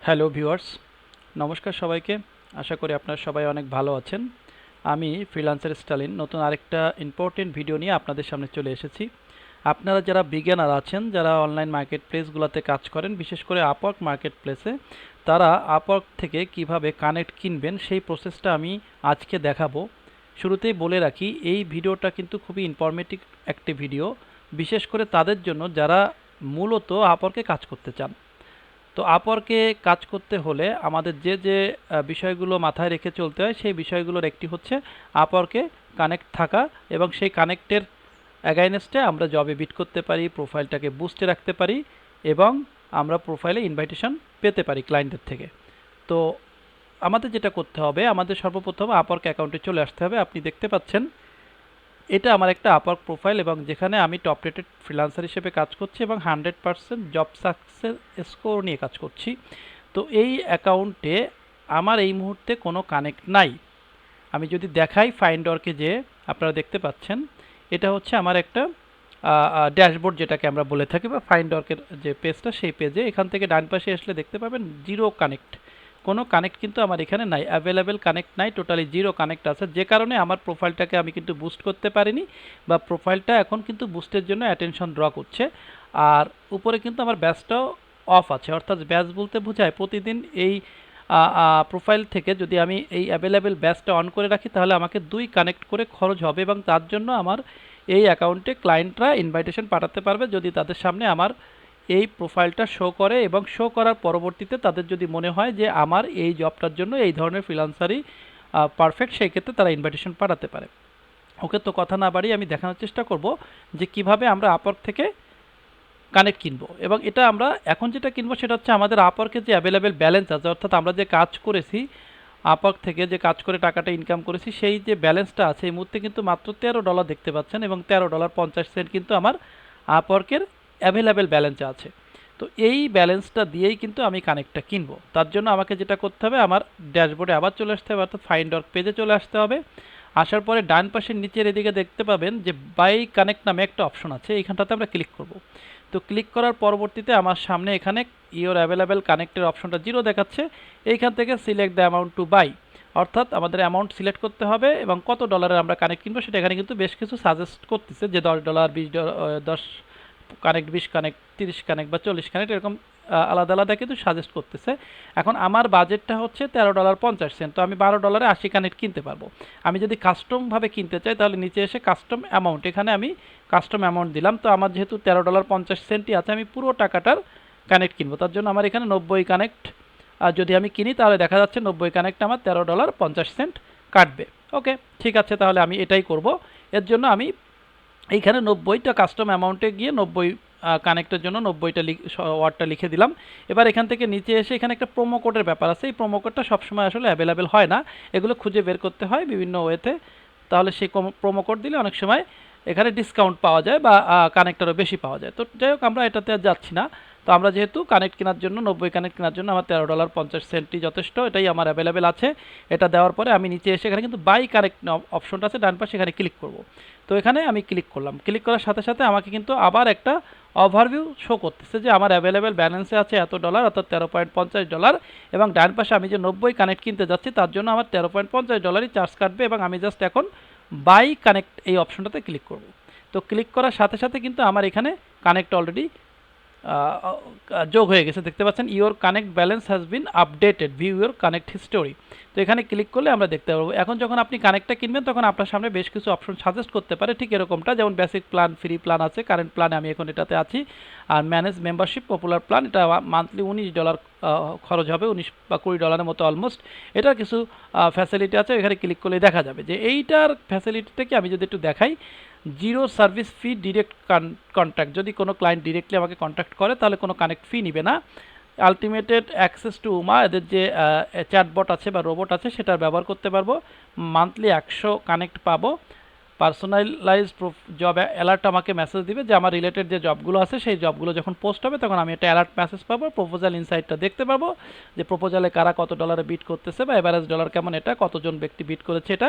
Hello viewers, নমস্কার সবাইকে। আশা করি আপনারা সবাই অনেক ভালো আছেন। আমি ফ্রিল্যান্সার স্টালিন নতুন আরেকটা ইম্পর্টেন্ট ভিডিও নিয়ে আপনাদের সামনে চলে এসেছি। আপনারা যারা বিগিনার আছেন, যারা অনলাইন মার্কেট প্লেসগুলোতে কাজ করেন, বিশেষ করে আপওয়ার্ক মার্কেট প্লেসে, তারা আপওয়ার্ক থেকে কিভাবে কানেক্ট কিনবেন সেই প্রসেসটা আমি আজকে দেখাবো। শুরুতেই বলে রাখি, এই ভিডিওটা কিন্তু খুবই ইনফরমেটিভ একটি ভিডিও, বিশেষ করে তাদের জন্য যারা মূলত আপওয়ার্কে কাজ করতে চান। তো আপওয়ার্কে কাজ করতে হলে আমাদের যে বিষয়গুলো মাথায় রেখে চলতে হয়, সেই বিষয়গুলোর একটি হচ্ছে আপওয়ার্কে কানেক্ট থাকা, এবং সেই কানেক্টের অ্যাগাইনস্টে আমরা জবে বিট করতে পারি, প্রোফাইলটাকে বুস্টে রাখতে পারি, এবং আমরা প্রোফাইলে ইনভাইটেশন পেতে পারি ক্লায়েন্টদের থেকে। তো আমাদের যেটা করতে হবে, আমাদের সর্বপ্রথম আপওয়ার্ক অ্যাকাউন্টে চলে আসতে হবে। আপনি দেখতে পাচ্ছেন এটা আমার একটা আপওয়ার্ক প্রোফাইল, এবং যেখানে আমি টপ রেটেড ফ্রিল্যান্সার হিসেবে কাজ করছি এবং 100% জব সাকসেস স্কোর নিয়ে কাজ করছি। তো এই অ্যাকাউন্টে আমার এই মুহূর্তে কোনো কানেক্ট নাই। আমি যদি দেখাই ফাইন্ডরকে, যে আপনারা দেখতে পাচ্ছেন এটা হচ্ছে আমার একটা ড্যাশবোর্ড, যেটাকে আমরা বলে থাকি, বা ফাইন্ডরকের যে পেজটা, সেই পেজে এখান থেকে ডান পাশে আসলে দেখতে পাবেন জিরো কানেক্ট। কোনো কানেক্ট কিন্তু আমার এখানে নাই, অ্যাভেলেবেল কানেক্ট নাই, টোটালি জিরো কানেক্ট আছে, যে কারণে আমার প্রোফাইলটাকে আমি কিন্তু বুস্ট করতে পারিনি, বা প্রোফাইলটা এখন কিন্তু বুস্টের জন্য অ্যাটেনশন ড্র করছে। আর উপরে কিন্তু আমার ব্যাচটাও অফ আছে, অর্থাৎ ব্যাচ বলতে বোঝায় প্রতিদিন এই প্রোফাইল থেকে যদি আমি এই অ্যাভেলেবেল ব্যাচটা অন করে রাখি, তাহলে আমাকে 2 কানেক্ট করে খরচ হবে, এবং তার জন্য আমার এই অ্যাকাউন্টে ক্লায়েন্টরা ইনভাইটেশন পাঠাতে পারবে যদি তাদের সামনে আমার এই প্রোফাইলটা শো করে, এবং শো করার পরবর্তীতে তাদের যদি মনে হয় যে আমার এই জবটার জন্য এই ধরনের ফ্রিল্যান্সারই পারফেক্ট, সেই ক্ষেত্রে তারা ইনভাইটেশন পাঠাতে পারে। ওকে, তো কথা না বাড়িয়ে আমি দেখানোর চেষ্টা করব যে কিভাবে আমরা আপওয়ার্ক থেকে কানেক্ট কিনবো। এবং এটা আমরা এখন যেটা কিনবো সেটা হচ্ছে আমাদের আপওয়ার্কে যে অ্যাভেলেবেল ব্যালেন্স আছে, অর্থাৎ আমরা যে কাজ করেছি, আপওয়ার্ক থেকে যে কাজ করে টাকাটা ইনকাম করেছি, সেই যে ব্যালেন্সটা আছে এই মুহূর্তে কিন্তু মাত্র $13 দেখতে পাচ্ছেন, এবং $13.50 কিন্তু আমার আপওয়ার্কের অ্যাভেলেবেল ব্যালেন্সে আছে। তো এই ব্যালেন্সটা দিয়েই কিন্তু আমি কানেক্টটা কিনবো। তার জন্য আমাকে যেটা করতে হবে, আমার ড্যাশবোর্ডে আবার চলে আসতে হবে, অর্থাৎ ফাইন্ডর পেজে চলে আসতে হবে। আসার পরে ডান পাশের নিচের এদিকে দেখতে পাবেন যে বাই কানেক্ট নামে একটা অপশন আছে, এইখানটাতে আমরা ক্লিক করব। তো ক্লিক করার পরবর্তীতে আমার সামনে এখানে ইওর অ্যাভেলেবেল কানেক্টের অপশনটা জিরো দেখাচ্ছে। এইখান থেকে select the amount to buy, অর্থাৎ আমাদের অ্যামাউন্ট সিলেক্ট করতে হবে এবং কত ডলারের আমরা কানেক্ট কিনবো সেটা এখানে কিন্তু বেশ কিছু সাজেস্ট করতেছে, যে $10, 20, 10 কানেক্ট, 20 কানেক্ট, 30 কানেক্ট বা 40 কানেক্ট, এরকম আলাদা আলাদা কিন্তু সাজেস্ট করতেছে। এখন আমার বাজেটটা হচ্ছে $13.50, তো আমি $12 80 কানেক্ট কিনতে পারবো। আমি যদি কাস্টমভাবে কিনতে চাই তাহলে নিচে এসে কাস্টম অ্যামাউন্ট, এখানে আমি কাস্টম অ্যামাউন্ট দিলাম। তো আমার যেহেতু $13.50 আছে, আমি পুরো টাকাটার কানেক্ট কিনবো, তার জন্য আমার এখানে 90 কানেক্ট যদি আমি কিনি, তাহলে দেখা যাচ্ছে 90 কানেক্ট আমার $13.50 কাটবে। ওকে, ঠিক আছে, তাহলে আমি এটাই করব। এর জন্য আমি এইখানে 90টা কাস্টম অ্যামাউন্টে গিয়ে 90 কানেক্টের জন্য 90টা ওয়ার্ডটা লিখে দিলাম। এবার এখান থেকে নিচে এসে এখানে একটা প্রোমো কোডের ব্যাপার আছে, এই প্রোমো কোডটা সবসময় আসলে অ্যাভেলেবেল হয় না, এগুলো খুঁজে বের করতে হয় বিভিন্ন ওয়েতে। তাহলে সেই প্রোমো কোড দিলে অনেক সময় এখানে ডিসকাউন্ট পাওয়া যায়, বা কানেক্টরও বেশি পাওয়া যায়। তো যাই হোক, আমরা এটাতে আর যাচ্ছি না। তো আমরা যেহেতু কানেক্ট কেনার জন্য 90 কানেক্ট কেনার জন্য আমার $13.50 যথেষ্ট, এটাই আমার অ্যাভেলেবেল আছে। এটা দেওয়ার পরে আমি নিচে এসে এখানে কিন্তু বাই কানেক্ট অপশনটা আছে ডান পাশে, এখানে ক্লিক করব। তো এখানে আমি ক্লিক করলাম, ক্লিক করার সাথে সাথে আমাকে কিন্তু আবার একটা ওভারভিউ শো করতেছে যে আমার অ্যাভেলেবেল ব্যালেন্সে আছে এত ডলার, অর্থাৎ $13.50, এবং ডান পাশে আমি যে 90 কানেক্ট কিনতে যাচ্ছি তার জন্য আমার $13.50 চার্জ কাটবে, এবং আমি জাস্ট এখন বাই কানেক্ট এই অপশনটাতে ক্লিক করব। তো ক্লিক করার সাথে সাথে কিন্তু আমার এখানে কানেক্ট অলরেডি যোগ হয়ে গেছে, দেখতে পাচ্ছেন your connect balance has been updated, view your connect history. তো এখানে ক্লিক করলে আমরা দেখতে পারবো। এখন যখন আপনি কানেক্টটা কিনবেন তখন আপনার সামনে বেশ কিছু অপশন সাজেস্ট করতে পারে, ঠিক এরকমটা, যেমন বেসিক প্ল্যান, ফ্রি প্ল্যান আছে, কারেন্ট প্ল্যানে আমি এখন এটাতে আছি, আর ম্যানেজ মেম্বারশিপ, পপুলার প্ল্যান, এটা মান্থলি $19 খরচ হবে, 19 বা $20 মতো অলমোস্ট। এটার কিছু ফ্যাসিলিটি আছে, এখানে ক্লিক করলে দেখা যাবে যে এইটার ফ্যাসিলিটিটাকে আমি যদি একটু দেখাই, জিরো সার্ভিস ফি, ডিরেক্ট কন্ট্যাক্ট, যদি কোনো ক্লায়েন্ট ডিরেক্টলি আমাকে কন্ট্যাক্ট করে তাহলে কোনো কানেক্ট ফি নিবে না। আলটিমেটেড অ্যাক্সেস টু উমা, এদের যে চ্যাটবট আছে বা রোবট আছে সেটার ব্যবহার করতে পারবো, মান্থলি 100 কানেক্ট পাবো। পার্সোনালাইজ জব অ্যালার্ট আমাকে মেসেজ দিবে যে আমার রিলেটেড যে জবগুলো আছে সেই জবগুলো যখন পোস্ট হবে তখন আমি একটা অ্যালার্ট মেসেজ পাবো। প্রপোজাল ইনসাইটটা দেখতে পাবো যে প্রপোজালে কারা কত ডলারে বিট করতেছে, বা এভারেজ ডলার কেমন, এটা কতজন ব্যক্তি বিট করেছে। এটা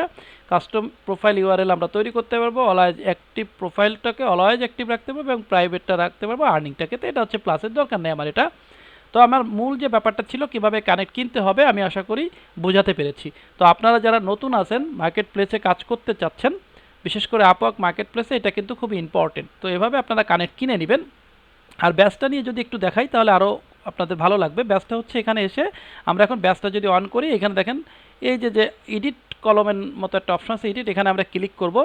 কাস্টম প্রোফাইল ইউআরএল আমরা তৈরি করতে পারবো, অলওয়েজ অ্যাক্টিভ প্রোফাইলটাকে অলওয়েজ অ্যাক্টিভ রাখতে পারবো, এবং প্রাইভেটটা রাখতে পারবো আর্নিংটাকে। তো এটা হচ্ছে প্লাসের, দরকার নেই আমার এটা। তো আমার মূল যে ব্যাপারটা ছিল কিভাবে কানেক্ট কিনতে হবে আমি আশা করি বোঝাতে পেরেছি। তো আপনারা যারা নতুন আছেন মার্কেট প্লেসে কাজ করতে চাচ্ছেন, বিশেষ করে আপওয়ার্ক মার্কেট প্লেসে, এটা কিন্তু খুব ইম্পর্টেন্ট। তো এভাবে আপনারা কানেক্ট কিনে নেবেন। আর ব্যাচটা নিয়ে যদি একটু দেখাই তাহলে আরও আপনাদের ভালো লাগবে। ব্যাচটা হচ্ছে এখানে এসে আমরা এখন ব্যাচটা যদি অন করি, এখানে দেখেন এই যে এডিট কলমের মতো একটা অপশন আছে, এডিট, এখানে আমরা ক্লিক করব।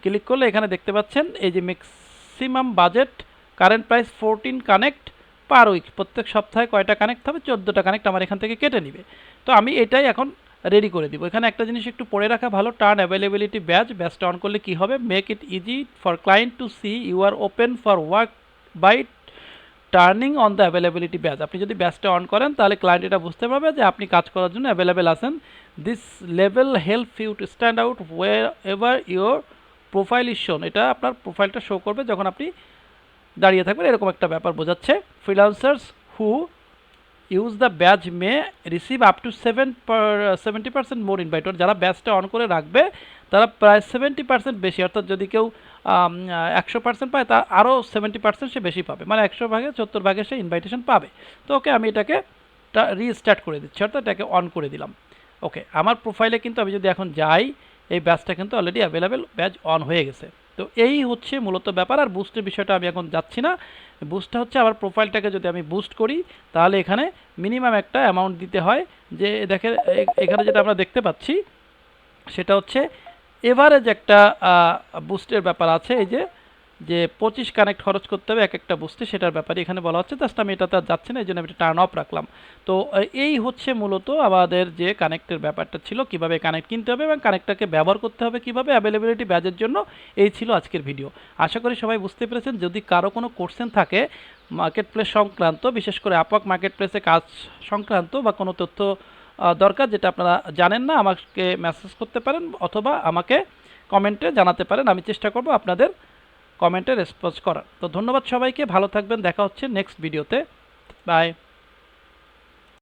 ক্লিক করলে এখানে দেখতে পাচ্ছেন এই যে maximum budget current price 14 connect per week, প্রত্যেক সপ্তাহে কয়টা কানেক্ট হবে, 14টা কানেক্ট আমার এখান থেকে কেটে নিবে। তো আমি এটাই এখন রেডি করে দিব। এখানে একটা জিনিস একটু পড়ে রাখা ভালো, টার্ন অ্যাভেলেবিলিটি ব্যাচটা অন করলে কি হবে, make it easy for client to see you are open for work by turning on the availability batch. আপনি যদি ব্যাচটা অন করেন তাহলে ক্লায়েন্ট এটা বুঝতে পারবে যে আপনি কাজ করার জন্য অ্যাভেলেবেল আছেন। This level help you to stand out wherever your profile is shown. এটা আপনার প্রোফাইলটা শো করবে যখন আপনি দাঁড়িয়ে থাকবেন, এরকম একটা ব্যাপার বোঝাচ্ছে। Freelancers who use the batch May receive up to 70% more invite. যারা ব্যাচটা অন করে রাখবে তারা প্রায় 70% বেশি, অর্থাৎ যদি কেউ 100% পায় তার আরও 70% সে বেশি পাবে, মানে 100 ভাগে 70 ভাগে সে ইনভাইটেশন পাবে। তো ওকে, আমি এটাকে রিস্টার্ট করে দিচ্ছি, অর্থাৎ এটাকে অন করে দিলাম। ওকে, আমার প্রোফাইলে কিন্তু আমি যদি এখন যাই, এই ব্যাচটা কিন্তু অলরেডি অ্যাভেলেবেল, ব্যাচ অন হয়ে গেছে। তো এই হচ্ছে মূলত ব্যাপার। আর বুস্টের বিষয়টা আমি এখন যাচ্ছি না। বুস্টটা হচ্ছে আমার প্রোফাইলটাকে যদি আমি বুস্ট করি তাহলে এখানে মিনিমাম একটা অ্যামাউন্ট দিতে হয়। যে দেখেন এখানে যেটা আমরা দেখতে পাচ্ছি সেটা হচ্ছে এভারেজ একটা বুস্টের ব্যাপার আছে। এই যে 25 কানেক্ট খরচ করতে হবে এক একটা বুস্টে, সেটার ব্যাপারে এখানে বলা হচ্ছে। জাস্ট আমি এটাতে যাচ্ছি না, এই জন্য আমি এটা টার্ন অফ রাখলাম। তো এই হচ্ছে মূলত আমাদের যে কানেক্টের ব্যাপারটা ছিল, কিভাবে কানেক্ট কিনতে হবে এবং কানেক্টটাকে ব্যবহার করতে হবে কিভাবে অ্যাভেলেবিলিটি ব্যাচের জন্য। এই ছিল আজকের ভিডিও। আশা করি সবাই বুঝতে পেরেছেন। যদি কারো কোনো কোশ্চেন থাকে মার্কেট প্লেস সংক্রান্ত, বিশেষ করে আপওয়ার্ক মার্কেট প্লেসে কাজ সংক্রান্ত বা কোনো তথ্য দরকার যেটা আপনারা জানেন না, আমাকে মেসেজ করতে পারেন অথবা আমাকে কমেন্টে জানাতে পারেন। আমি চেষ্টা করব আপনাদের কমেন্টে রেসপন্স করার। তো ধন্যবাদ সবাইকে, ভালো থাকবেন, দেখা হচ্ছে নেক্সট ভিডিওতে। বাই।